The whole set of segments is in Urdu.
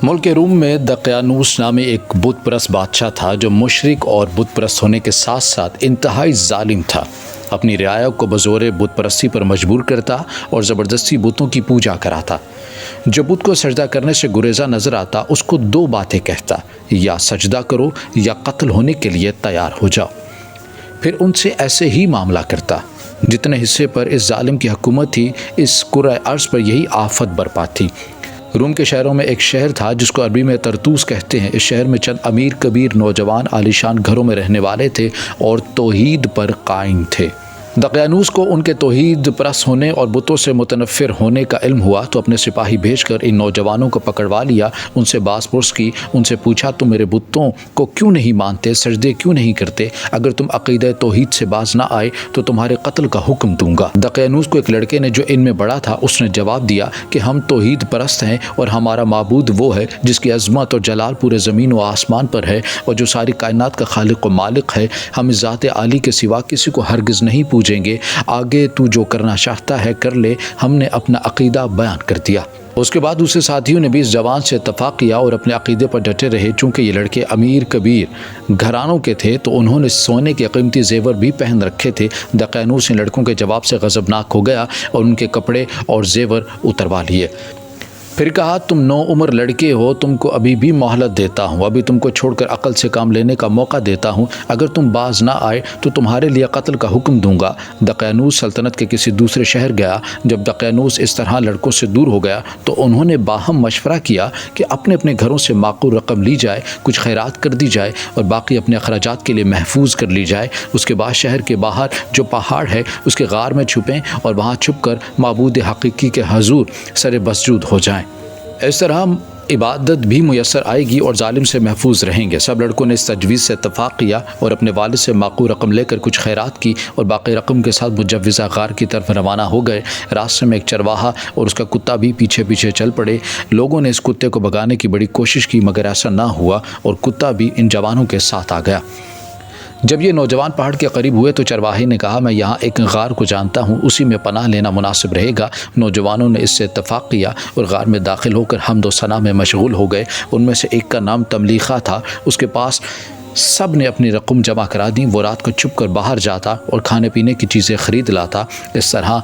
ملک روم میں دقیانوس نامی ایک بت پرست بادشاہ تھا جو مشرک اور بت پرست ہونے کے ساتھ ساتھ انتہائی ظالم تھا۔ اپنی رعایا کو بزور بت پرستی پر مجبور کرتا اور زبردستی بتوں کی پوجا کراتا۔ جو بت کو سجدہ کرنے سے گریزاں نظر آتا اس کو دو باتیں کہتا، یا سجدہ کرو یا قتل ہونے کے لیے تیار ہو جاؤ۔ پھر ان سے ایسے ہی معاملہ کرتا۔ جتنے حصے پر اس ظالم کی حکومت تھی، اس کرۂ ارض پر یہی آفت برپا تھی۔ روم کے شہروں میں ایک شہر تھا جس کو عربی میں طرطوس کہتے ہیں۔ اس شہر میں چند امیر کبیر نوجوان عالیشان گھروں میں رہنے والے تھے اور توحید پر قائم تھے۔ دقیانوس کو ان کے توحید پرست ہونے اور بتوں سے متنفر ہونے کا علم ہوا تو اپنے سپاہی بھیج کر ان نوجوانوں کو پکڑوا لیا، ان سے باز پرس کی، ان سے پوچھا تم میرے بتوں کو کیوں نہیں مانتے، سجدے کیوں نہیں کرتے؟ اگر تم عقیدہ توحید سے باز نہ آئے تو تمہارے قتل کا حکم دوں گا۔ دقیانوس کو ایک لڑکے نے جو ان میں بڑا تھا اس نے جواب دیا کہ ہم توحید پرست ہیں اور ہمارا معبود وہ ہے جس کی عظمت اور جلال پورے زمین و آسمان پر ہے اور جو ساری کائنات کا خالق و مالک ہے۔ ہم اس ذات عالی کے سوا کسی کو ہرگز نہیں پوجیں گے، آگے تو جو کرنا چاہتا ہے کر لے۔ ہم نے اپنا عقیدہ بیان کر دیا۔ اس کے بعد دوسرے ساتھیوں نے بھی اس جوان سے اتفاق کیا اور اپنے عقیدے پر ڈٹے رہے۔ چونکہ یہ لڑکے امیر کبیر گھرانوں کے تھے تو انہوں نے سونے کے قیمتی زیور بھی پہن رکھے تھے۔ دقیانوس ان لڑکوں کے جواب سے غضبناک ہو گیا اور ان کے کپڑے اور زیور اتروا لیے۔ پھر کہا تم نو عمر لڑکے ہو، تم کو ابھی بھی مہلت دیتا ہوں، ابھی تم کو چھوڑ کر عقل سے کام لینے کا موقع دیتا ہوں۔ اگر تم باز نہ آئے تو تمہارے لیے قتل کا حکم دوں گا۔ دقیانوس سلطنت کے کسی دوسرے شہر گیا۔ جب دقیانوس اس طرح لڑکوں سے دور ہو گیا تو انہوں نے باہم مشورہ کیا کہ اپنے اپنے گھروں سے معقول رقم لی جائے، کچھ خیرات کر دی جائے اور باقی اپنے اخراجات کے لیے محفوظ کر لی جائے۔ اس کے بعد شہر کے باہر جو پہاڑ ہے اس کے غار میں چھپیں اور وہاں چھپ کر معبود حقیقی کے حضور سر مسجود ہو جائیں۔ اس طرح عبادت بھی میسر آئے گی اور ظالم سے محفوظ رہیں گے۔ سب لڑکوں نے اس تجویز سے اتفاق کیا اور اپنے والد سے معقول رقم لے کر کچھ خیرات کی اور باقی رقم کے ساتھ مجوزہ غار کی طرف روانہ ہو گئے۔ راستے میں ایک چرواہا اور اس کا کتا بھی پیچھے پیچھے چل پڑے۔ لوگوں نے اس کتے کو بھگانے کی بڑی کوشش کی مگر ایسا نہ ہوا اور کتا بھی ان جوانوں کے ساتھ آ گیا۔ جب یہ نوجوان پہاڑ کے قریب ہوئے تو چرواہے نے کہا میں یہاں ایک غار کو جانتا ہوں، اسی میں پناہ لینا مناسب رہے گا۔ نوجوانوں نے اس سے اتفاق کیا اور غار میں داخل ہو کر حمد و ثنا میں مشغول ہو گئے۔ ان میں سے ایک کا نام تملیخہ تھا۔ اس کے پاس سب نے اپنی رقم جمع کرا دی۔ وہ رات کو چھپ کر باہر جاتا اور کھانے پینے کی چیزیں خرید لاتا۔ اس طرح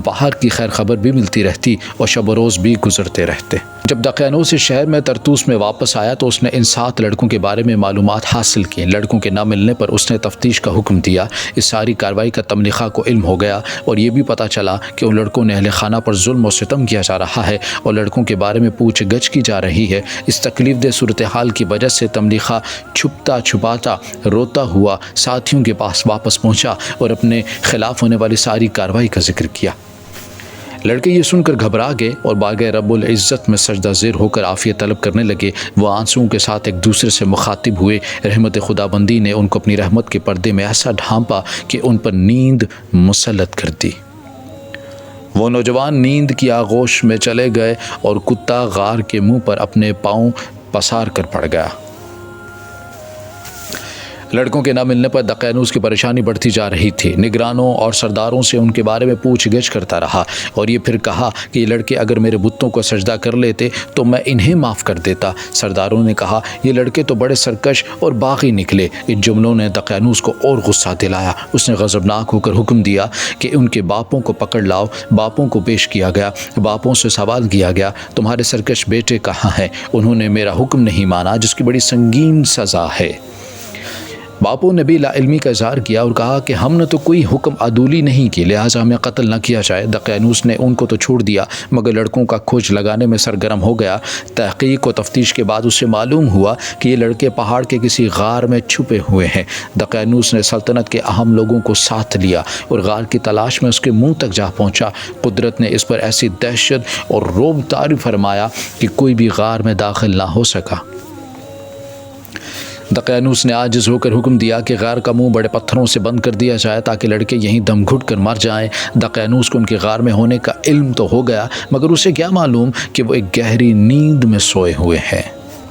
باہر کی خیر خبر بھی ملتی رہتی اور شب و روز بھی گزرتے رہتے۔ جب دقیانوس اس شہر میں طرطوس میں واپس آیا تو اس نے ان 7 لڑکوں کے بارے میں معلومات حاصل کی۔ لڑکوں کے نہ ملنے پر اس نے تفتیش کا حکم دیا۔ اس ساری کارروائی کا تملیخہ کو علم ہو گیا اور یہ بھی پتہ چلا کہ ان لڑکوں نے اہل خانہ پر ظلم و ستم کیا جا رہا ہے اور لڑکوں کے بارے میں پوچھ گچھ کی جا رہی ہے۔ اس تکلیف دہ صورتحال کی وجہ سے تملیخہ چھپتا چھپاتا روتا ہوا ساتھیوں کے پاس واپس پہنچا اور اپنے خلاف ہونے والی ساری کارروائی کا ذکر کیا۔ لڑکے یہ سن کر گھبرا گئے اور بارگاہ رب العزت میں سجدہ زیر ہو کر عافیت طلب کرنے لگے۔ وہ آنسوؤں کے ساتھ ایک دوسرے سے مخاطب ہوئے۔ رحمت خداوندی نے ان کو اپنی رحمت کے پردے میں ایسا ڈھانپا کہ ان پر نیند مسلط کر دی۔ وہ نوجوان نیند کی آغوش میں چلے گئے اور کتا غار کے منہ پر اپنے پاؤں پسار کر پڑ گیا۔ لڑکوں کے نہ ملنے پر دقیانوس کی پریشانی بڑھتی جا رہی تھی۔ نگرانوں اور سرداروں سے ان کے بارے میں پوچھ گچھ کرتا رہا اور یہ پھر کہا کہ یہ لڑکے اگر میرے بتوں کو سجدہ کر لیتے تو میں انہیں معاف کر دیتا۔ سرداروں نے کہا یہ لڑکے تو بڑے سرکش اور باغی نکلے۔ ان جملوں نے دقیانوس کو اور غصہ دلایا۔ اس نے غضبناک ہو کر حکم دیا کہ ان کے باپوں کو پکڑ لاؤ۔ باپوں کو پیش کیا گیا۔ باپوں سے سوال کیا گیا تمہارے سرکش بیٹے کہاں ہیں؟ انہوں نے میرا حکم نہیں مانا جس کی بڑی سنگین سزا ہے۔ باپوں نے بھی لا علمی کا اظہار کیا اور کہا کہ ہم نے تو کوئی حکم عدولی نہیں کی لہٰذا ہمیں قتل نہ کیا جائے۔ دقیانوس نے ان کو تو چھوڑ دیا مگر لڑکوں کا کھوج لگانے میں سرگرم ہو گیا۔ تحقیق و تفتیش کے بعد اسے معلوم ہوا کہ یہ لڑکے پہاڑ کے کسی غار میں چھپے ہوئے ہیں۔ دقیانوس نے سلطنت کے اہم لوگوں کو ساتھ لیا اور غار کی تلاش میں اس کے منہ تک جا پہنچا۔ قدرت نے اس پر ایسی دہشت اور رعب طاری فرمایا کہ کوئی بھی غار میں داخل نہ ہو سکا۔ دقیانوس نے عاجز ہو کر حکم دیا کہ غار کا منہ بڑے پتھروں سے بند کر دیا جائے تاکہ لڑکے یہیں دم گھٹ کر مر جائیں۔ دقیانوس کو ان کے غار میں ہونے کا علم تو ہو گیا مگر اسے کیا معلوم کہ وہ ایک گہری نیند میں سوئے ہوئے ہیں۔